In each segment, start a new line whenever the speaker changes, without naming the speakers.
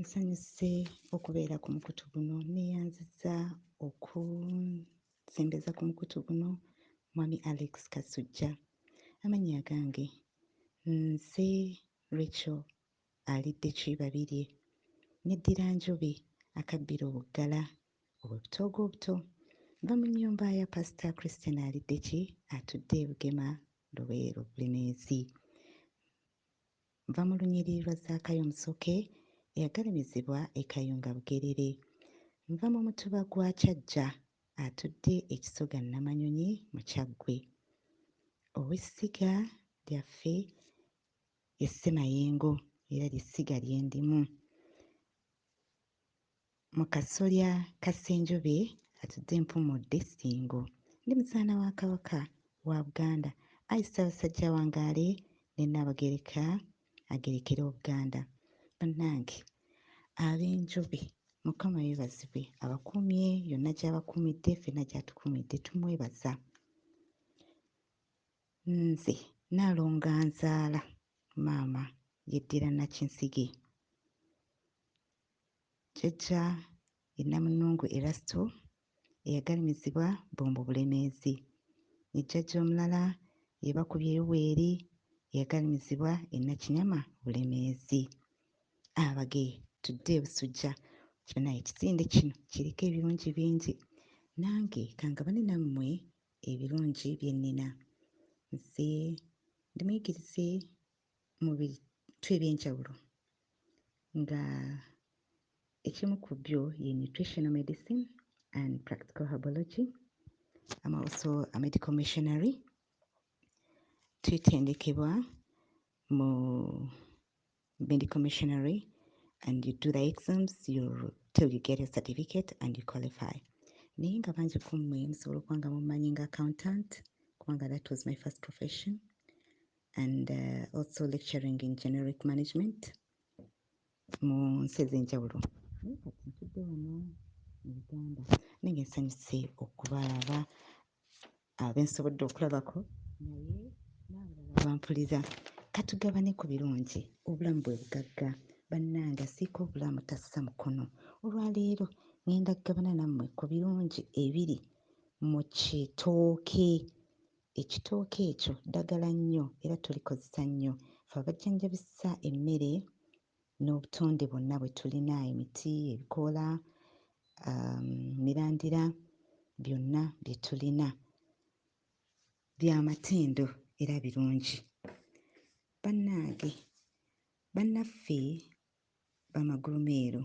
Nsanyuse okubeera ku mukutu guno, neeyanziza okusembeza ku mukutu guno Mwami Alex Kasujja. Amannya gange nze Rachel Aliddeki Babirye, neddira njobe akabbira obuggala obw'ebitoogo obuto. Nva mu nnyumba ya Pasita Christine Aliddeki atudde e Bugema Lubeero Bulemeezi. Nva mu lunyiriri lwa Zaakayo Musoke eyagalamizibwa e Kayunga Bugerere. Nva mu mutuba gwa Kyajja atudde ekisoga Namanyonyi mu Kyaggwe. Ow'essiga lyaffe ye Ssemayengo era ly'essiga lye ndimu. Mu kasolya ka Ssenjobe atudde Mpumudde Ssingo. Ndi muzaana wa Kabaka wa Buganda ayi Ssaabasajja Wangaale ne Nnaabagereka agerekera Obuganda. Bannange ab'enjobe Mukama yeebazibwe, abakuumye yonna gy'abakuumidde, ffenna gy'atukuumidde tumwebaza. Nze Nnaalonganzaala maama yeddira Nakinsigi. Jjajja ye Namunungu Erasto eyagalamizibwa Bombo Bulemeezi. Ne jjajja omulala ye Bakubye Yoweri eyagalamizibwa e Nakinyama Bulemeezi. Abage tudde e Busujja, kyonna ekisinde kino kiriko ebirungi bingi, nange kangabane nammwe ebirungi bye nnina. Nze ndi muyigirize mu bintu eby'enjawulo nga ekimu ku byo ye nutritional medicine and practical herbology. I'm also a medical missionary. Twetendekebwa mu medical missionary and you do the exams till you get your certificate and you qualify. Naye nga bangi ku mmwe musobola okuba nga mummanyi nga accountant kubanga that was my first profession, and also lecturing in generic management mu nsi ez'enjawulo. Naye kati ntudde wano mu Uganda nange nsanyuse okubalaba abensobodde okulabako naye n'abalala bampulira. Katugabane ku birungi, obulamu bwe bugagga. Bannange asiika obulamu tassa mukono. Olwaleero ŋŋenda kugabana nammwe ku birungi ebiri mu kitooke. Ekitooke ekyo ddagala nnyo era tulikozesa nnyo ffe abajjanjabisa emmere n'obutonde bwonna bwe tulina, emiti, ebikoola, mirandira, byonna bye tulina bya matendo era birungi. Bannange, bannaffe b'amagulumeero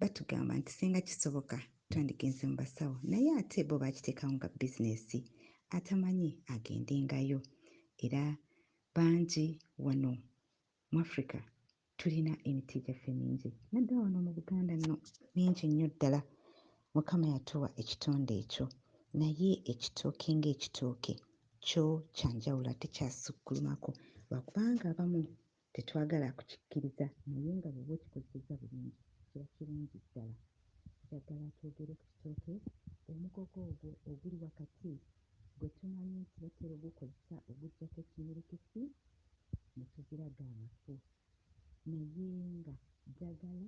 batugamba nti singa kisoboka twandigenze mu basawo, naye ate bo baakiteekawo nga bizinesi, atamanyi agendengayo. Era bangi wano mu Africa tulina emiti gyaffe mingi, naddala wano mu Buganda nno mingi nnyo ddala. Mukama yatuwa ekitonde ekyo, naye ekitooke ng'ekitooke kyo kyanjawulo ate kyasukkulumako, lwakubanga abamu tetwagala kukikkiriza, naye nga bw'oba okikozesezza bulungi kiba kirungi ddala. Njagala twogere ku kitooke, omugogo ogwo oguli wakati gwe tumanyi nti batera ogukozesa oguggyako ekiyirikisi ne tuziraga amafu, naye nga ddagala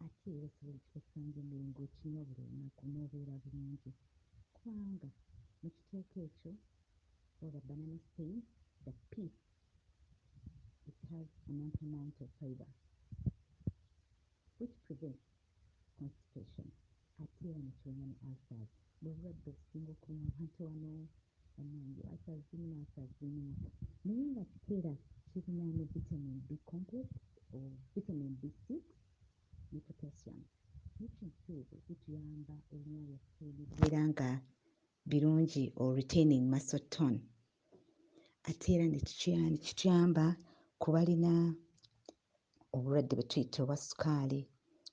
ate era osobola okukikozesa ng'emiringo okinywa buli lunaku n'obeera bulungi, kubanga mu kitooke ekyo oba banana stem, the pith, it has an amount of fiber which prevents constipation. Ate era ne kiwonya ne ulcers. Bw'obulwadde obusinga okuluma abantu wano bannange, ulcers zinyuma, naye nga era kirina ne vitamin B complex or vitamin B6 ne potassium. Nutrients ezo zituyamba ebimera byaffe bibeera nga birungi or retaining muscle tone. Ate era ne kituyamba ku balina obulwadde bwe tuyita obwa sukaali,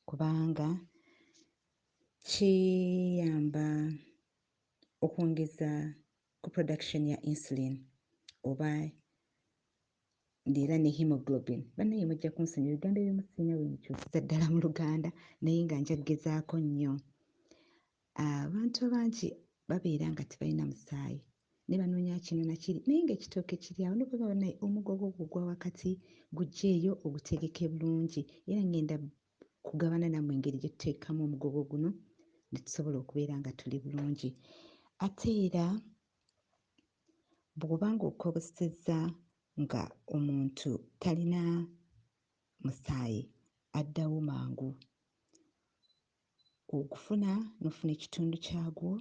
kubanga kiyamba okwongeza ku production ya insulin oba era ne hemoglobin. Bannange mujja kunsonyiwa, Uganda ebimu sirina bwe mukyusiza ddala mu Luganda, naye nga nja kugezaako nnyo. Abantu abangi babeera nga tebalina musaayi, ne banoonya kino nakiri naye ng'ekitooke kiri awo nokugamba naye omugogo gugwa wakati gugjeeyo ogutegeke bulungi era ngenda kugabana nammwe engeri gye tuteekamu omugogo guno ne tusobola okubeera nga tuli bulungi. Ate era bw'oba ng'okozesezza nga omuntu talina musaayi addawo mangu, ogufuna n'ofuna ekitundu kyagwo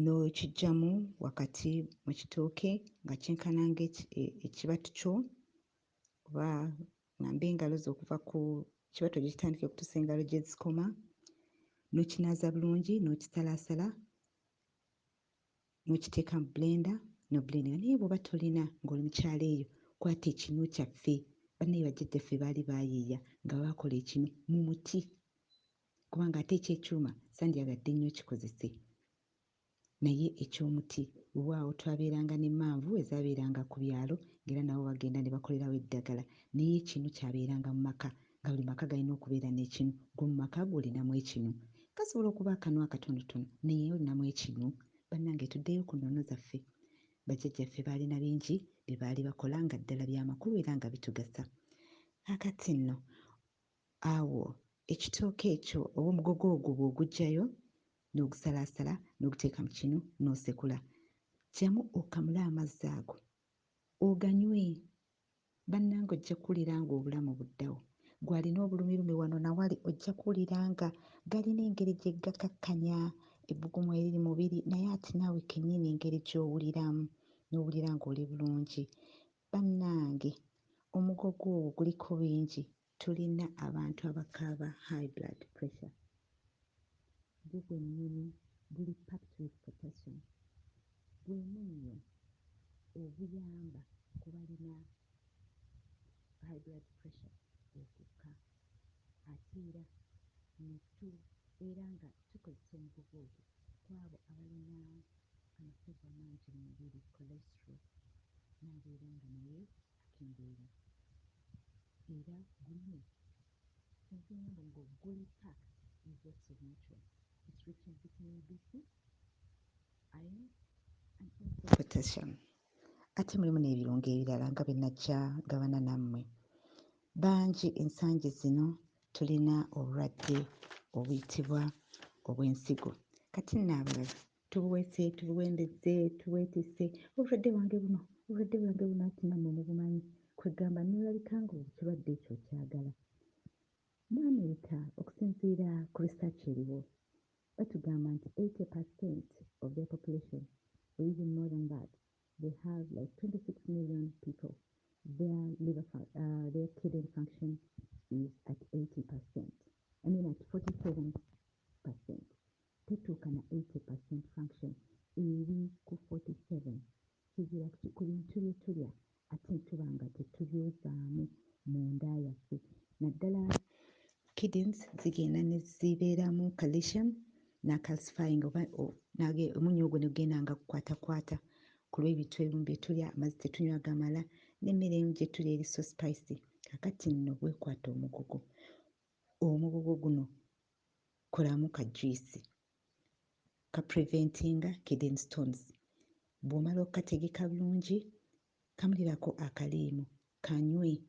n'okiggyamu wakati mu kitooke nga kyenkana ng'ekibatu kyo oba ngambe engalo zo okuva ku kibatu gye kitandika okutuusa engalo gye zikoma, n'okinaaza bulungi n'okisalaasala n'okiteeka mu blender n'oblendinga. Naye bw'oba tolina ng'oli mu kyalo eyo, kwata ekinu kyaffe bannaye bajjajjaffe baali baayiiya nga baakola ekinu mu muti, kubanga ate ekyekyuma sandyagadde nnyo kikozese, naye eky'omuti weewaawo twabeeranga n'emmanvu ezaabeeranga ku byalo ng'era nabo bagenda ne bakolerawo eddagala, naye ekinu kyabeeranga mu maka nga buli maka galina okubeera n'ekinu. Gwe mu maka go olinamu ekinu, kasobola okuba akanu akatonotono naye olinamu ekinu. Bannange tuddeyo ku nnono zaffe, bajjajjaffe baalina bingi bye baali bakola nga ddala by'amakulu era nga bitugasa. Kakati nno awo ekitooke ekyo oba omugogo ogwo bw'oguggyayo n'ogusalaasala n'oguteeka mu kinu n'osekula, ggyamu okamule amazzi ago oganywe. Bannange ojja kuwulira nga obulamu buddawo. Gw'alina obulumilumi wano nawali ojja kuwulira nga galina engeri gye gakakkanya ebbugumu eriri mu mubiri, naye ate naawe kennyini engeri gy'owuliramu n'owulira ng'oli bulungi. Bannange omugogo ogwo guliko bingi. Tulina abantu abakaaba high blood pressure, gwo gwennyini guli packed with potassium. Gwe munnyo oguyamba ku balina high blood pressure okukka. Ate era nga tukozesa omugogo ogwo ku abo abalina amafuvu amangi mu mubiri, cholesterol, nabeera nga naye akendeera. Era guno ekigambo ngo guli packed with lots of nutrients. It's rich in vitamin B6, iron and also potassium. Ate mulimu n'ebirungo ebirala nga bwe najja gabana nammwe. Bangi ensangi zino tulina obulwadde obuyitibwa obw'ensigo. Kati nno abalala tubuwendezze, tubwetisse, obulwadde bwange buno, obulwadde bwange buno, ati nammwe mubumanyi, kwegamba n'olabika nga ekirwadde ekyo okyagala. Mu America okusinziira ku research eriwo, batugamba nti 80% of their population, or even more than that, they have like 26 million people. Their kidney function is at 80%. I mean at 47%. Tetuuka na 80% function, eri ku 47. Kigira ku bintu bye tulya ate tuba nga tetubyozaamu mu nda yaffe. Naddala kidneys zigenda ne zibeeramu calcium na calcifying, omunnyo ogwo ne gugenda nga gukwatakwata ku lw'ebintu ebimu bye tulya, amazzi tetunywa gamala, n'emmere emu gye tulya eri so spicy. Kakati nno bwekwata omugogo. Omugogo guno kolamu ka juice ka preventinga kidney stones. Bw'omala okukategeka bulungi, kamulirako akaliimu kanywe.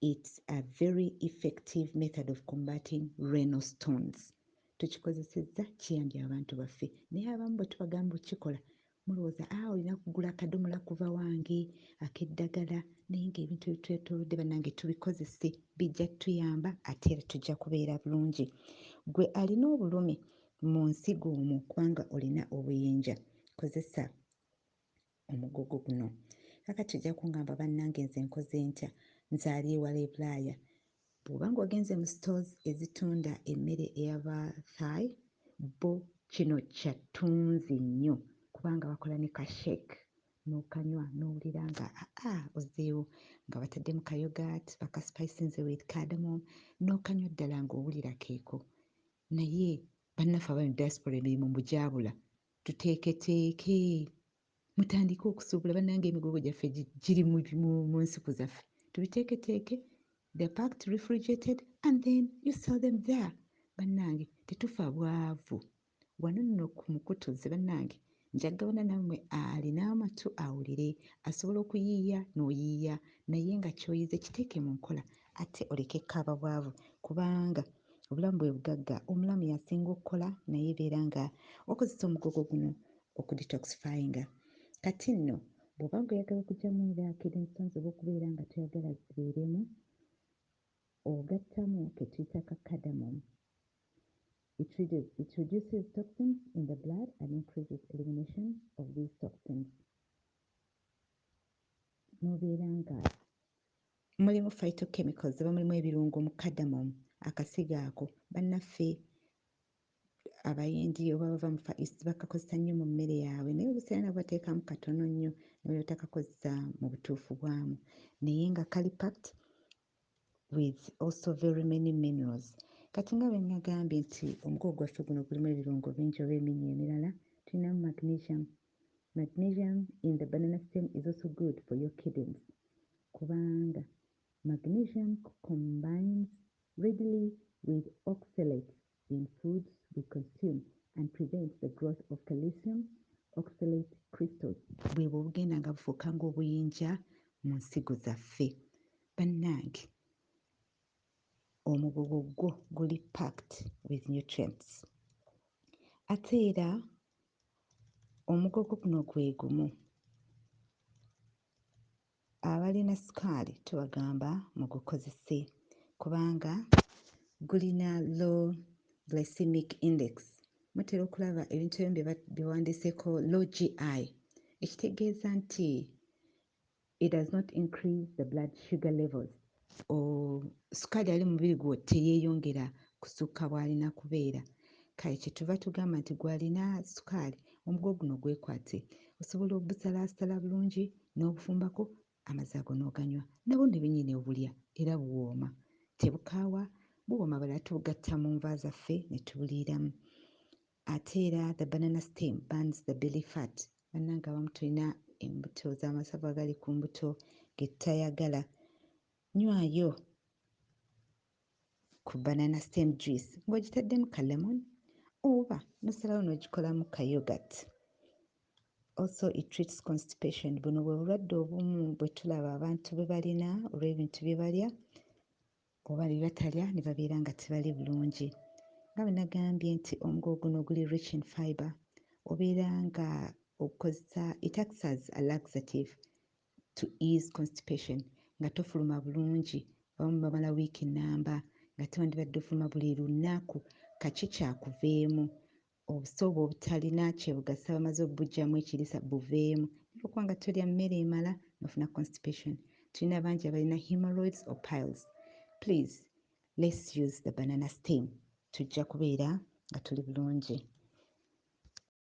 It's a very effective method of combating renal stones. Tukikozesezza, kiyambye abantu baffe, naye abamu bwe tubagamba okukikola mulowooza olina kugula akadomola kuva wange ak'eddagala, naye ng'ebintu ebitwetoolodde bannange tubikozese, bijja tuyamba ate era tujja kubeera bulungi. Gwe alina obulumi mu nsigo omwo kubanga olina obuyinja, kozesa omugogo guno. Kakati ojja kungamba bannange nze nkoze ntya, nzaali ewala e Bulaaya. Bw'oba ng'ogenze mu stores ezitunda emmere ey'abaathai, bo kino kya ttunzi nnyo kubanga bakola ne ka shake n'okanywa n'owulira nga ozzeewo, nga bataddemu ka yogurt bakaspicinze with cardamom, n'okanywa ddala ng'owulira keeko. Naye bannaffe abali mu diaspora emirimu mugyabula, tuteeketeeke mutandike okusuubula. Bannange emigogo gyaffe giri mu nsiku zaffe, tubiteeketeeke, they're packed, refrigerated and then you sell them there. Bannange tetufa bwavu. Wano nno ku mukutuze bannange njagabana nammwe alina amatu awulire, asobola okuyiiya n'oyiiya, naye nga kyoyize kiteeke mu nkola ate oleke kaaba bwavu, kubanga obulamu bwe bugagga. Omulamu yasinga okukola naye beera nga okozesa omugogo guno okudetoxifyinga. Kati nno bw'oba nga oyagala okugyamu credentials oba okubeera nga toyagala zibeeremu, ogattamu ke tuyita ka cardamom. It reduces toxins in the blood and increases elimination of these toxins. N'obeera nga mulimu phytochemicals oba mulimu ebirungo mu cardamom, akasiga ako bannaffe abayindi oba bava mu Far East bakakozesa nnyo mu mmere yaabwe, naye obuseera nabwo bateekamu katono nnyo naye otakakozesa mu butuufu bwamu, naye nga kali packed with also very many minerals. Kati nga bwe nagambye nti omugogo gwaffe guno gulimu ebirungo bingi oba eminnyo emirala, tulinamu magnesium. Magnesium in the banana stem is also good for your kidneys, kubanga magnesium combines readily with oxalates in foods we consume and prevents the growth of calcium oxalate crystals. Bwe bugenda nga bufuuka ng'obuyinja mu nsigo zaffe. Bannange, omugogo gwo guli packed with nutrients. Ate era omugogo guno gwe gumu abalina sukaali tubagamba mugukozese, kubanga gulina low glycemic index. Mutera okulaba ebintu ebimu biwandiiseko low GI, ekitegeeza nti it does not increase the blood sugar levels. Sukaali ali mu mubiri gwo teyeeyongera kusukka bw'alina kubeera. Kale kyetuva tugamba nti gw'alina sukaali, omugogo guno gwekwate, osobola obusalaasala bulungi n'obufumbako, amazzi ago n'oganywa, nabwo ne bennyini obulya era buwooma. Tebukaawa, buwooma, balala tubugatta mu nva zaffe ne tubuliiramu. Ate era the banana stem burns the belly fat. Bannange abamu tulina embuto z'amasavu agali ku mbuto ge tutayagala. Nywayo ku banana stem juice ng'ogitaddemu ka lemon oba n'osalawo n'ogikolamu ka yogurt. Also it treats constipation. Buno bwe bulwadde obumu bwe tulaba abantu bwe balina olw'ebintu bye balya oba bye batalya ne babeera nga tebali bulungi. Nga bwe nagambye nti omugogo guno guli rich in fibre, obeera nga okozesa, it acts as a laxative to ease constipation, nga tofuluma bulungi, oba mumala wiiki nnamba nga tewandibadde ofuluma buli lunaku, kaki kyakuveemu. Obusobo obutalina kyebugasa bamaze obujjamu ekirisa buveemu. Okuba nga tolya mmere emala nofuna constipation. Tulina bangi abalina hemorrhoids or piles. Please, let's use the banana stem. Tujja kubeera nga tuli bulungi.